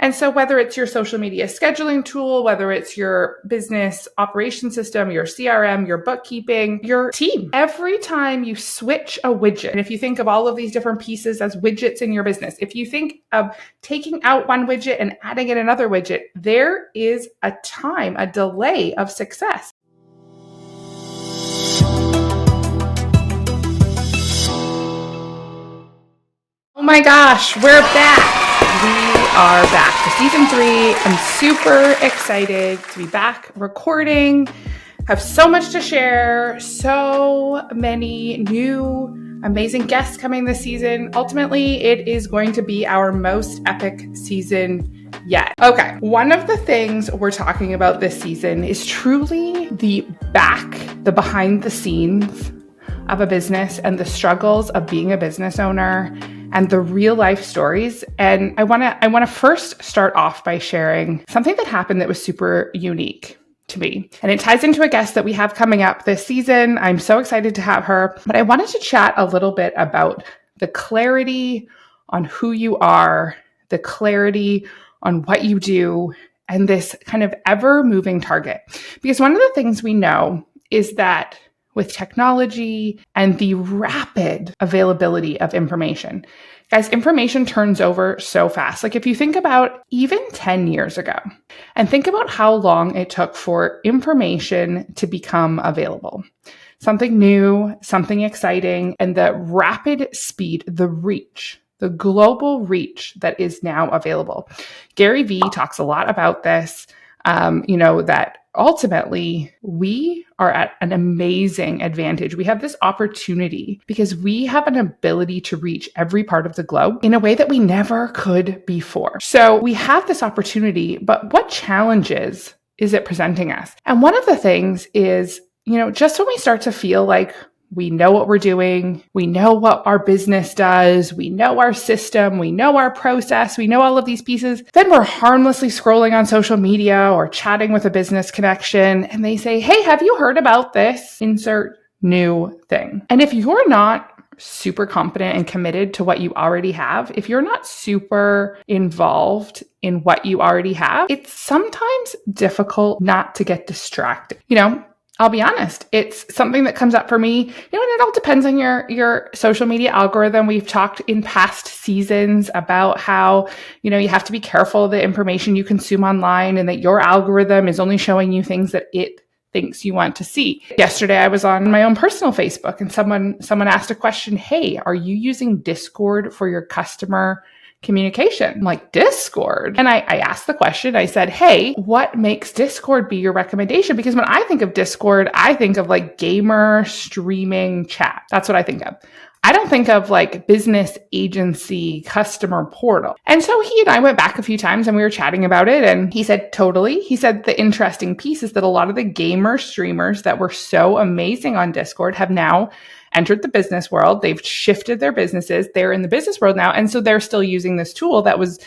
And so whether it's your social media scheduling tool, whether it's your business operation system, your CRM, your bookkeeping, your team, every time you switch a widget, and if you think of all of these different pieces as widgets in your business, if you think of taking out one widget and adding in another widget, there is a delay of success. Oh my gosh, we're back. We are back for season 3. I'm super excited to be back recording. Have so much to share. So many new amazing guests coming this season. Ultimately, it is going to be our most epic season yet. Okay, one of the things we're talking about this season is truly the behind the scenes of a business and the struggles of being a business owner and the real life stories. And I want to first start off by sharing something that happened that was super unique to me. And it ties into a guest that we have coming up this season. I'm so excited to have her, but I wanted to chat a little bit about the clarity on who you are, the clarity on what you do, and this kind of ever moving target. Because one of the things we know is that with technology and the rapid availability of information, guys, information turns over so fast. Like if you think about even 10 years ago and think about how long it took for information to become available, something new, something exciting, and the rapid speed, the reach, the global reach that is now available. Gary Vee talks a lot about this, that ultimately we are at an amazing advantage. We have this opportunity because we have an ability to reach every part of the globe in a way that we never could before. So we have this opportunity, but what challenges is it presenting us? And one of the things is, just when we start to feel like we know what we're doing, we know what our business does, we know our system, we know our process, we know all of these pieces, then we're harmlessly scrolling on social media or chatting with a business connection, and they say, hey, have you heard about this? Insert new thing. And if you're not super confident and committed to what you already have, if you're not super involved in what you already have, it's sometimes difficult not to get distracted. I'll be honest, it's something that comes up for me, and it all depends on your social media algorithm. We've talked in past seasons about how, you have to be careful of the information you consume online and that your algorithm is only showing you things that it thinks you want to see. Yesterday, I was on my own personal Facebook and someone asked a question, hey, are you using Discord for your customer communication? I'm like, Discord? And I asked the question, I said, hey, what makes Discord be your recommendation? Because when I think of Discord, I think of like gamer streaming chat. That's what I think of. I don't think of like business agency customer portal. And so he and I went back a few times and we were chatting about it. And he said, totally. He said, the interesting piece is that a lot of the gamer streamers that were so amazing on Discord have now entered the business world. They've shifted their businesses. They're in the business world now. And so they're still using this tool that was,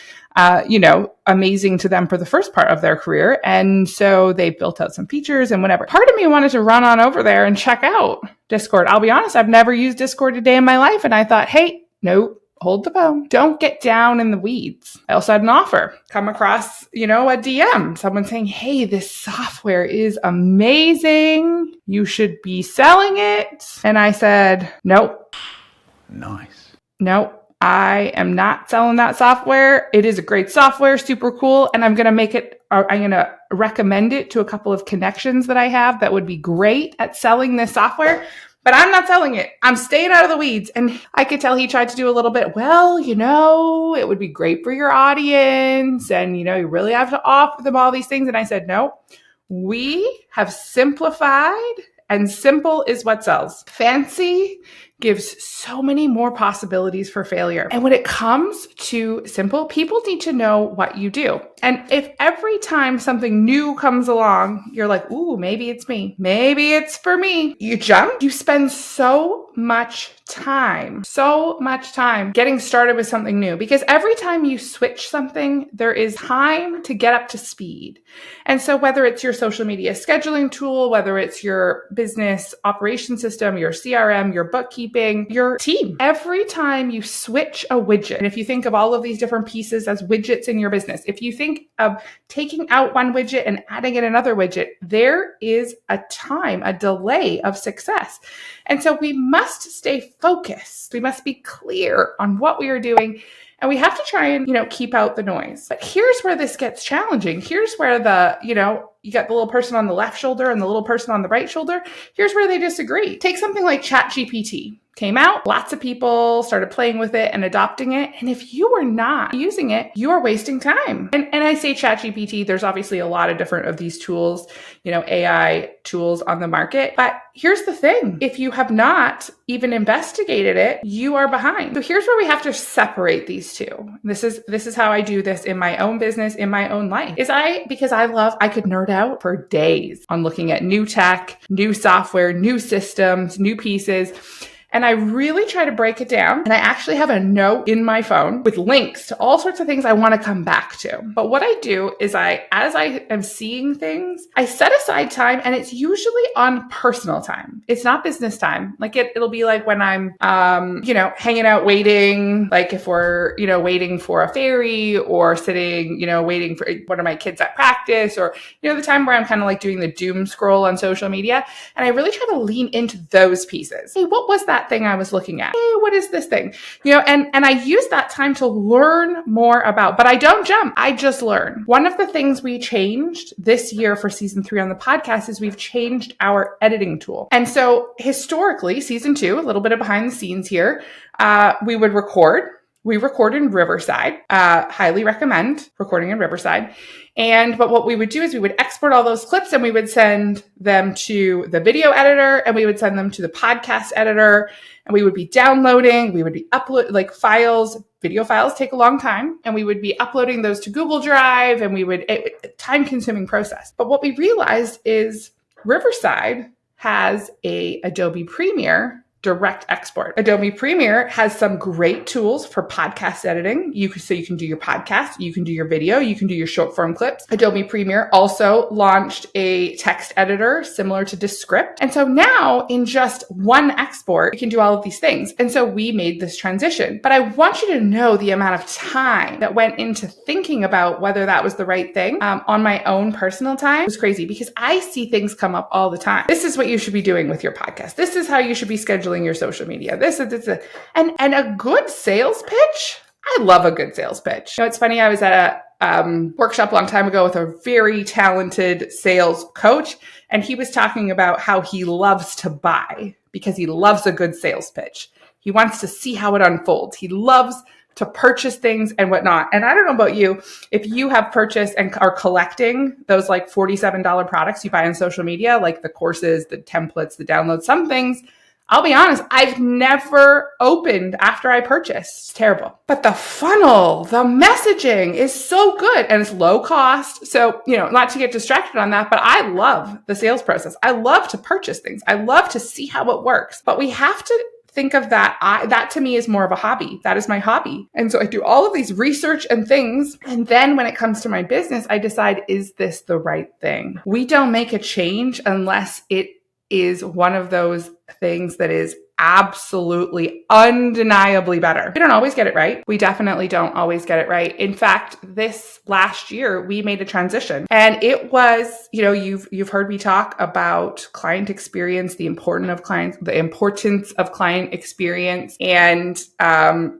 amazing to them for the first part of their career. And so they built out some features and whatever. Part of me wanted to run on over there and check out Discord. I'll be honest, I've never used Discord a day in my life. And I thought, hey, no, hold the phone. Don't get down in the weeds. I also had an offer come across, a DM, someone saying, hey, this software is amazing. You should be selling it. And I said, nope. Nice. Nope. I am not selling that software. It is a great software, super cool. And I'm going to recommend it to a couple of connections that I have that would be great at selling this software. But I'm not selling it. I'm staying out of the weeds. And I could tell he tried to do a little bit, it would be great for your audience. And, you really have to offer them all these things. And I said, no, we have simplified, and simple is what sells. Fancy gives so many more possibilities for failure. And when it comes to simple, people need to know what you do. And if every time something new comes along, you're like, ooh, maybe it's me. Maybe it's for me. You jump, you spend so much time getting started with something new, because every time you switch something, there is time to get up to speed. And so whether it's your social media scheduling tool, whether it's your business operation system, your CRM, your bookkeeping, keeping your team. Every time you switch a widget, and if you think of all of these different pieces as widgets in your business, if you think of taking out one widget and adding in another widget, there is a delay of success. And so we must stay focused. We must be clear on what we are doing. And we have to try and, keep out the noise. But here's where this gets challenging. Here's where you got the little person on the left shoulder and the little person on the right shoulder. Here's where they disagree. Take something like ChatGPT. Came out, lots of people started playing with it and adopting it. And if you are not using it, you are wasting time. And I say ChatGPT, there's obviously a lot of different of these tools, AI tools on the market. But here's the thing. If you have not even investigated it, you are behind. So here's where we have to separate these two. This is how I do this in my own business, in my own life. Because I could nerd out for days on looking at new tech, new software, new systems, new pieces. And I really try to break it down. And I actually have a note in my phone with links to all sorts of things I want to come back to. But what I do is as I am seeing things, I set aside time, and it's usually on personal time. It's not business time. Like it'll be like when I'm, hanging out waiting, like if we're, waiting for a ferry or sitting, waiting for one of my kids at practice, or, the time where I'm kind of like doing the doom scroll on social media. And I really try to lean into those pieces. Hey, what was that thing I was looking at? Hey, what is this thing? And I use that time to learn more about, but I don't jump. I just learn. One of the things we changed this year for season 3 on the podcast is we've changed our editing tool. And so historically, season 2, a little bit of behind the scenes here, we would record. We record in Riverside. Highly recommend recording in Riverside. But what we would do is we would export all those clips and we would send them to the video editor, and we would send them to the podcast editor, and we would be downloading, we would be uploading files. Video files take a long time, and we would be uploading those to Google Drive, and time consuming process. But what we realized is Riverside has a Adobe Premiere direct export. Adobe Premiere has some great tools for podcast editing. So you can do your podcast, you can do your video, you can do your short form clips. Adobe Premiere also launched a text editor similar to Descript. And so now in just one export, you can do all of these things. And so we made this transition. But I want you to know the amount of time that went into thinking about whether that was the right thing on my own personal time. It was crazy because I see things come up all the time. This is what you should be doing with your podcast. This is how you should be scheduling your social media. And a good sales pitch. I love a good sales pitch. It's funny. I was at a workshop a long time ago with a very talented sales coach, and he was talking about how he loves to buy because he loves a good sales pitch. He wants to see how it unfolds. He loves to purchase things and whatnot. And I don't know about you, if you have purchased and are collecting those like $47 products you buy on social media, like the courses, the templates, the downloads, some things, I'll be honest, I've never opened after I purchased. It's terrible. But the funnel, the messaging is so good, and it's low cost. So, not to get distracted on that, but I love the sales process. I love to purchase things. I love to see how it works. But we have to think of that. That to me is more of a hobby. That is my hobby. And so I do all of these research and things. And then when it comes to my business, I decide, is this the right thing? We don't make a change unless it is one of those things that is absolutely undeniably better. We don't always get it right. We definitely don't always get it right. In fact, this last year, we made a transition, and it was, you've heard me talk about client experience, the importance of client experience. And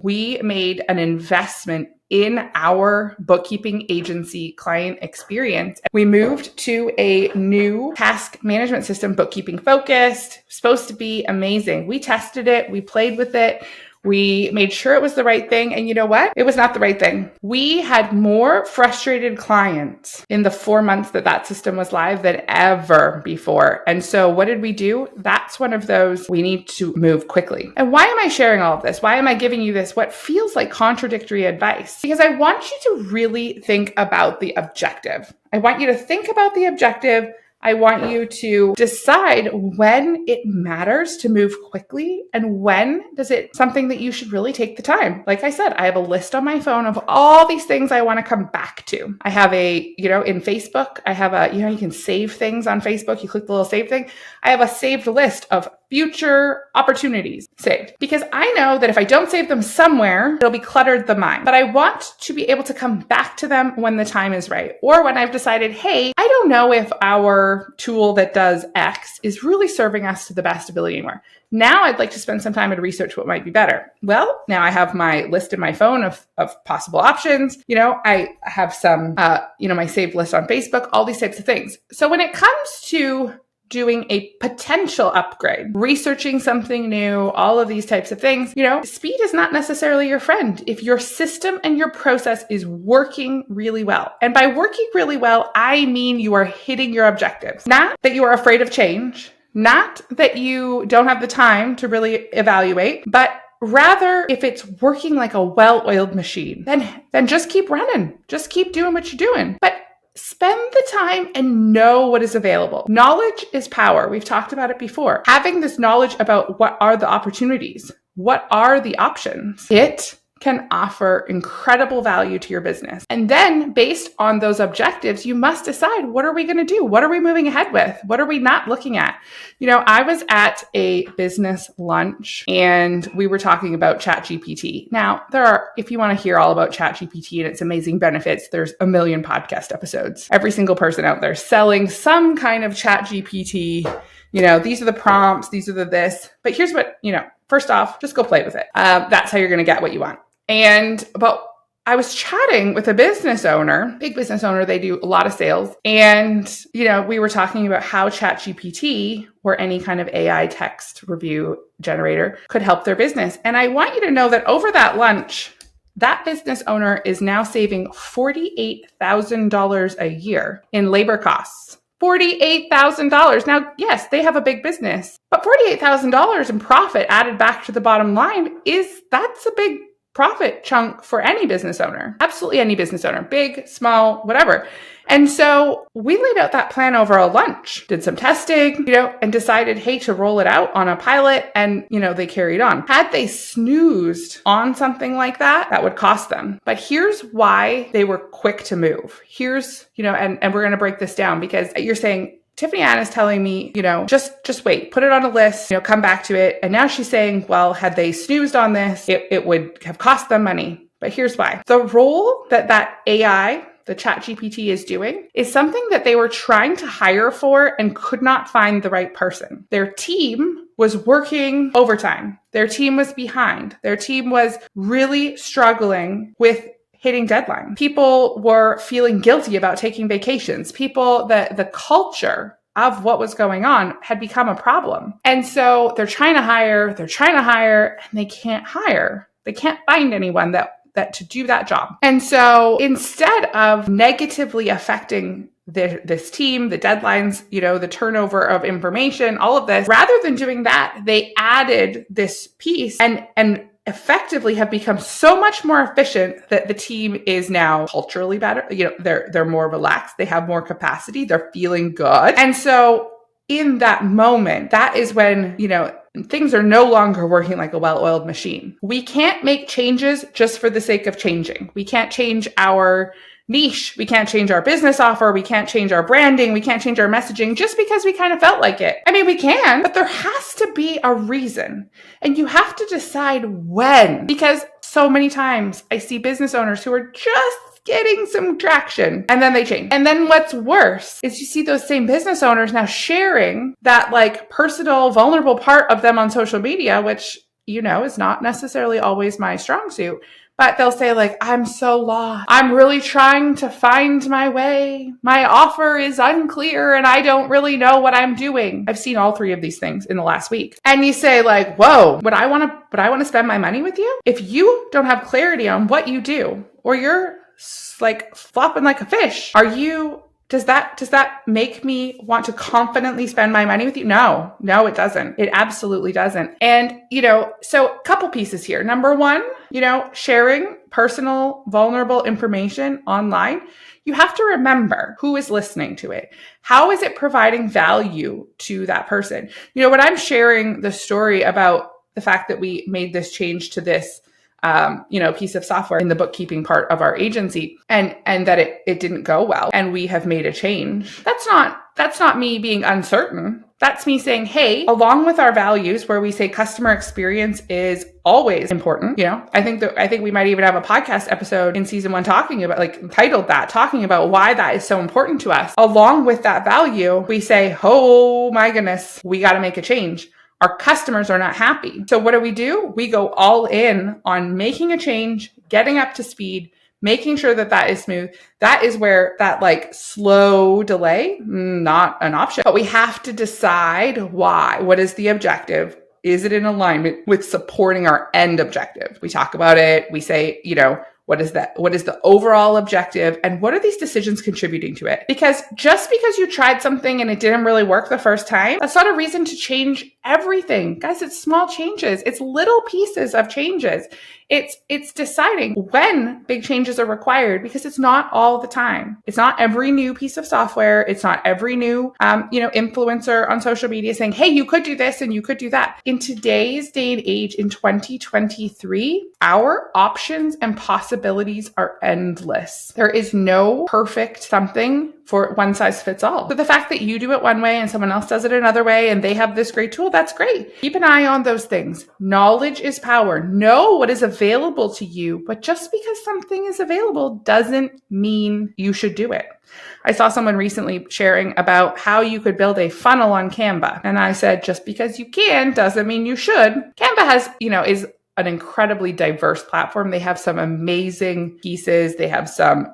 we made an investment in our bookkeeping agency client experience. We moved to a new task management system, bookkeeping focused, supposed to be amazing. We tested it. We played with it. We made sure it was the right thing. And you know what? It was not the right thing. We had more frustrated clients in the 4 months that system was live than ever before. And so what did we do? That's one of those, we need to move quickly. And why am I sharing all of this? Why am I giving you this? What feels like contradictory advice? Because I want you to really think about the objective. I want you to think about the objective. I want you to decide when it matters to move quickly and when does it something that you should really take the time. Like I said, I have a list on my phone of all these things I want to come back to. I have in Facebook, I have you can save things on Facebook. You click the little save thing. I have a saved list of future opportunities saved because I know that if I don't save them somewhere, it'll be cluttered the mind. But I want to be able to come back to them when the time is right or when I've decided, hey, I don't know if our tool that does X is really serving us to the best ability anymore. Now I'd like to spend some time and research what might be better. Well, now I have my list in my phone of possible options. I have some, my saved list on Facebook, all these types of things. So when it comes to doing a potential upgrade, researching something new, all of these types of things, speed is not necessarily your friend if your system and your process is working really well. And by working really well, I mean you are hitting your objectives. Not that you are afraid of change, not that you don't have the time to really evaluate, but rather if it's working like a well-oiled machine, then just keep running. Just keep doing what you're doing. But spend the time and know what is available. Knowledge is power. We've talked about it before. Having this knowledge about what are the opportunities, what are the options, it can offer incredible value to your business. And then based on those objectives, you must decide, what are we going to do? What are we moving ahead with? What are we not looking at? I was at a business lunch and we were talking about ChatGPT. Now, if you want to hear all about ChatGPT and its amazing benefits, there's a million podcast episodes. Every single person out there selling some kind of ChatGPT. These are the prompts, these are the this. But here's what, first off, just go play with it. That's how you're going to get what you want. But I was chatting with a business owner, big business owner. They do a lot of sales. And, we were talking about how ChatGPT or any kind of AI text review generator could help their business. And I want you to know that over that lunch, that business owner is now saving $48,000 a year in labor costs. $48,000. Now, yes, they have a big business, but $48,000 in profit added back to the bottom line that's a big profit chunk for any business owner. Absolutely any business owner, big, small, whatever. And so we laid out that plan over a lunch, did some testing, and decided, hey, to roll it out on a pilot. And, they carried on. Had they snoozed on something like that, that would cost them. But here's why they were quick to move. Here's, and we're going to break this down because you're saying, Tiffany-Ann is telling me, just wait, put it on a list, come back to it. And now she's saying, well, had they snoozed on this, it would have cost them money. But here's why. The role that AI, the ChatGPT is doing is something that they were trying to hire for and could not find the right person. Their team was working overtime. Their team was behind. Their team was really struggling with hitting deadline. People were feeling guilty about taking vacations. The culture of what was going on had become a problem. And so they're trying to hire, and they can't hire. They can't find anyone that to do that job. And so instead of negatively affecting this team, the deadlines, the turnover of information, all of this, rather than doing that, they added this piece and effectively have become so much more efficient that the team is now culturally better. They're more relaxed. They have more capacity. They're feeling good. And so in that moment, that is when, things are no longer working like a well-oiled machine. We can't make changes just for the sake of changing. We can't change our niche. We can't change our business offer. We can't change our branding. We can't change our messaging just because we kind of felt like it. I mean, we can, but there has to be a reason. And you have to decide when, because so many times I see business owners who are just getting some traction and then they change. And then what's worse is you see those same business owners now sharing that personal, vulnerable part of them on social media, which, is not necessarily always my strong suit. But they'll say I'm so lost. I'm really trying to find my way. My offer is unclear and I don't really know what I'm doing. I've seen all three of these things in the last week. And you say whoa, would I want to spend my money with you? If you don't have clarity on what you do, or you're flopping like a fish, are you Does that make me want to confidently spend my money with you? No, it doesn't. It absolutely doesn't. And, so a couple pieces here. Number one, sharing personal, vulnerable information online. You have to remember who is listening to it. How is it providing value to that person? When I'm sharing the story about the fact that we made this change to this piece of software in the bookkeeping part of our agency and that it didn't go well and we have made a change. That's not me being uncertain. That's me saying, hey, along with our values where we say customer experience is always important. I think we might even have a podcast episode in season 1 talking about why that is so important to us. Along with that value, we say, oh my goodness, we got to make a change. Our customers are not happy. So what do? We go all in on making a change, getting up to speed, making sure that is smooth. That is where that slow delay, not an option. But we have to decide why. What is the objective? Is it in alignment with supporting our end objective? We talk about it. We say, what is that? What is the overall objective? And what are these decisions contributing to it? Because just because you tried something and it didn't really work the first time, that's not a reason to change everything. Guys, it's small changes. It's little pieces of changes. It's deciding when big changes are required because it's not all the time. It's not every new piece of software. It's not every new, influencer on social media saying, hey, you could do this and you could do that. In today's day and age, in 2023, our options and possibilities are endless. There is no perfect something for one size fits all. So the fact that you do it one way and someone else does it another way and they have this great tool, that's great. Keep an eye on those things. Knowledge is power. Know what is available to you, but just because something is available doesn't mean you should do it. I saw someone recently sharing about how you could build a funnel on Canva. And I said, just because you can doesn't mean you should. Canva has, is an incredibly diverse platform. They have some amazing pieces. They have some,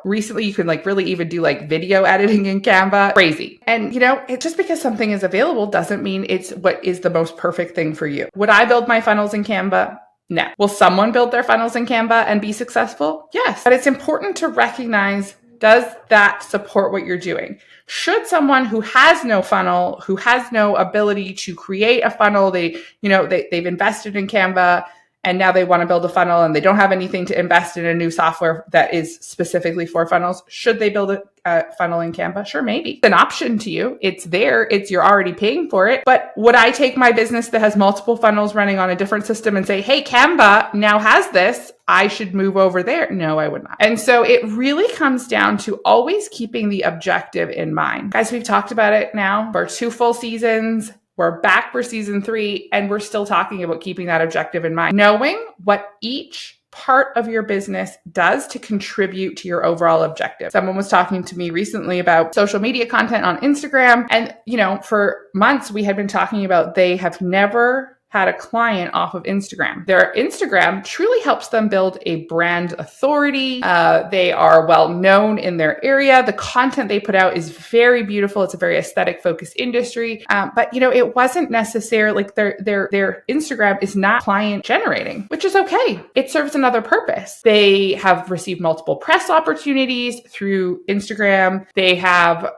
recently you can really even do video editing in Canva. Crazy. And, just because something is available doesn't mean it's what is the most perfect thing for you. Would I build my funnels in Canva? No. Will someone build their funnels in Canva and be successful? Yes. But it's important to recognize, does that support what you're doing? Should someone who has no funnel, who has no ability to create a funnel, they've invested in Canva and now they want to build a funnel and they don't have anything to invest in a new software that is specifically for funnels, should they build a funnel in Canva? Sure, maybe. It's an option to you. It's there. You're already paying for it. But would I take my business that has multiple funnels running on a different system and say, hey, Canva now has this, I should move over there? No, I would not. And so it really comes down to always keeping the objective in mind. Guys, we've talked about it now for 2 full seasons. We're back for season 3, and we're still talking about keeping that objective in mind. Knowing what each part of your business does to contribute to your overall objective. Someone was talking to me recently about social media content on Instagram. And, for months we had been talking about they have never had a client off of Instagram. Their Instagram truly helps them build a brand authority. They are well known in their area. The content they put out is very beautiful. It's a very aesthetic focused industry. But it wasn't necessarily their Instagram is not client generating, which is okay. It serves another purpose. They have received multiple press opportunities through Instagram. They have,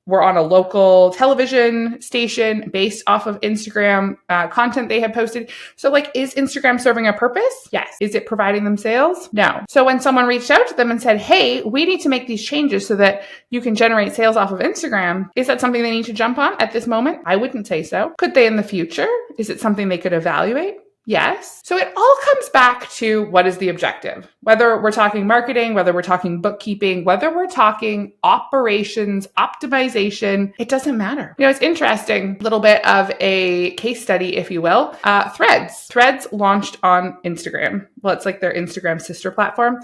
we're on a local television station based off of Instagram content they have posted. So is Instagram serving a purpose? Yes. Is it providing them sales? No. So when someone reached out to them and said, hey, we need to make these changes so that you can generate sales off of Instagram, is that something they need to jump on at this moment? I wouldn't say so. Could they in the future? Is it something they could evaluate? Yes. So it all comes back to what is the objective? Whether we're talking marketing, whether we're talking bookkeeping, whether we're talking operations, optimization, it doesn't matter. It's interesting, a little bit of a case study, if you will. Threads. Threads launched on Instagram. Well, it's like their Instagram sister platform,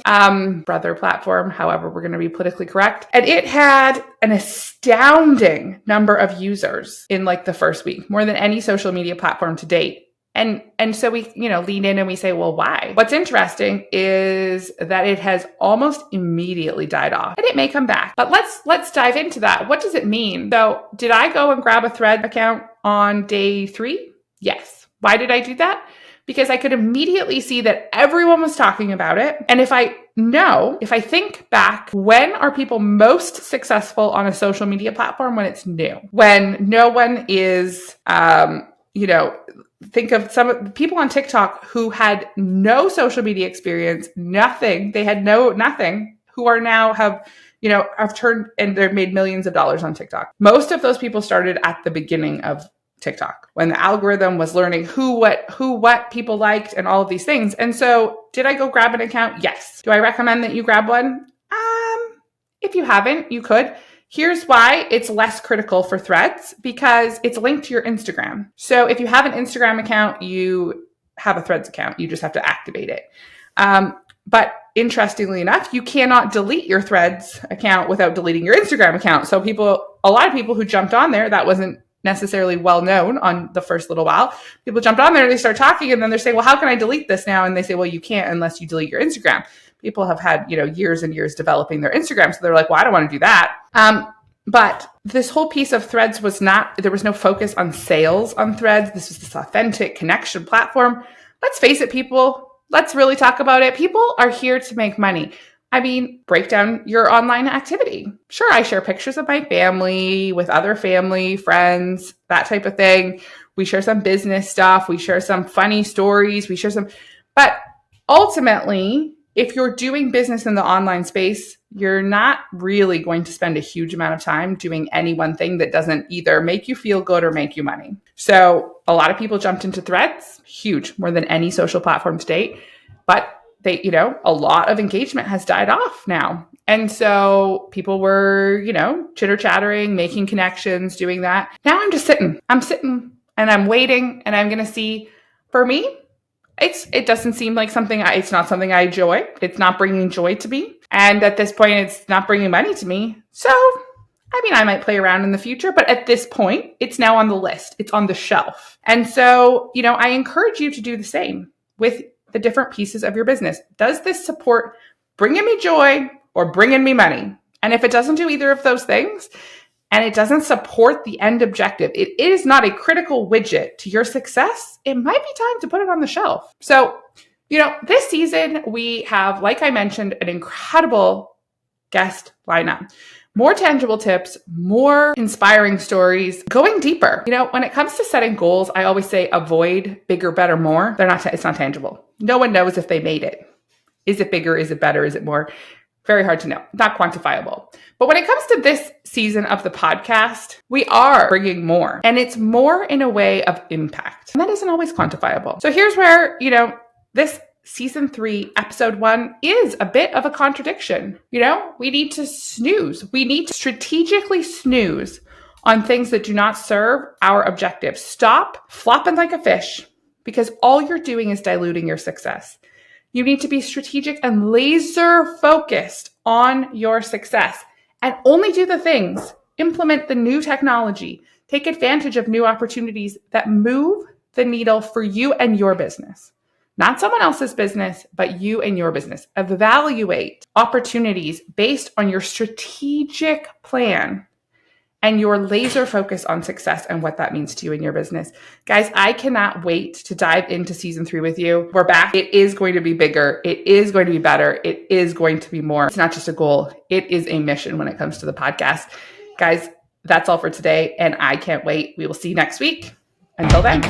brother platform, however we're going to be politically correct. And it had an astounding number of users in the first week, more than any social media platform to date. And so we, lean in and we say, well, why? What's interesting is that it has almost immediately died off, and it may come back. But let's dive into that. What does it mean? So did I go and grab a Thread account on day 3? Yes. Why did I do that? Because I could immediately see that everyone was talking about it. And if I know, if I think back, when are people most successful on a social media platform? When it's new, when no one is, think of some of the people on TikTok who had no social media experience, nothing. They had nothing, who are now have turned and they've made millions of dollars on TikTok. Most of those people started at the beginning of TikTok when the algorithm was learning who, what people liked and all of these things. And so did I go grab an account? Yes. Do I recommend that you grab one? If you haven't, you could. Here's why it's less critical for Threads, because it's linked to your Instagram. So if you have an Instagram account, you have a Threads account. You just have to activate it. But interestingly enough, you cannot delete your Threads account without deleting your Instagram account. So a lot of people who jumped on there, that wasn't necessarily well known on the first little while. People jumped on there, they start talking, and then they're saying, well, how can I delete this now? And they say, well, you can't unless you delete your Instagram. People have had, years and years developing their Instagram. So they're like, well, I don't want to do that. But this whole piece of Threads there was no focus on sales on Threads. This was this authentic connection platform. Let's face it, people, let's really talk about it. People are here to make money. I mean, break down your online activity. Sure, I share pictures of my family with other family, friends, that type of thing. We share some business stuff. We share some funny stories. But ultimately, if you're doing business in the online space, you're not really going to spend a huge amount of time doing any one thing that doesn't either make you feel good or make you money. So a lot of people jumped into Threads, huge, more than any social platform to date. But a lot of engagement has died off now. And so people were, chitter chattering, making connections, doing that. Now I'm just sitting. I'm sitting and I'm waiting, and I'm going to see. For me, it doesn't seem like it's not something I enjoy. It's not bringing joy to me. And at this point, it's not bringing money to me. So, I might play around in the future, but at this point, it's now on the list. It's on the shelf. And so, I encourage you to do the same with the different pieces of your business. Does this support bringing me joy or bringing me money? And if it doesn't do either of those things, and it doesn't support the end objective, it is not a critical widget to your success, it might be time to put it on the shelf. So, this season we have, like I mentioned, an incredible guest lineup. More tangible tips, more inspiring stories, going deeper. When it comes to setting goals, I always say avoid bigger, better, more. It's not tangible. No one knows if they made it. Is it bigger? Is it better? Is it more? Very hard to know, not quantifiable. But when it comes to this season of the podcast, we are bringing more, and it's more in a way of impact. And that isn't always quantifiable. So here's where, this season 3, episode 1 is a bit of a contradiction. We need to snooze. We need to strategically snooze on things that do not serve our objectives. Stop flopping like a fish, because all you're doing is diluting your success. You need to be strategic and laser focused on your success, and only do the things, implement the new technology, take advantage of new opportunities that move the needle for you and your business. Not someone else's business, but you and your business. Evaluate opportunities based on your strategic plan and your laser focus on success and what that means to you and your business. Guys, I cannot wait to dive into season 3 with you. We're back. It is going to be bigger. It is going to be better. It is going to be more. It's not just a goal. It is a mission when it comes to the podcast. Guys, that's all for today, and I can't wait. We will see you next week. Until then.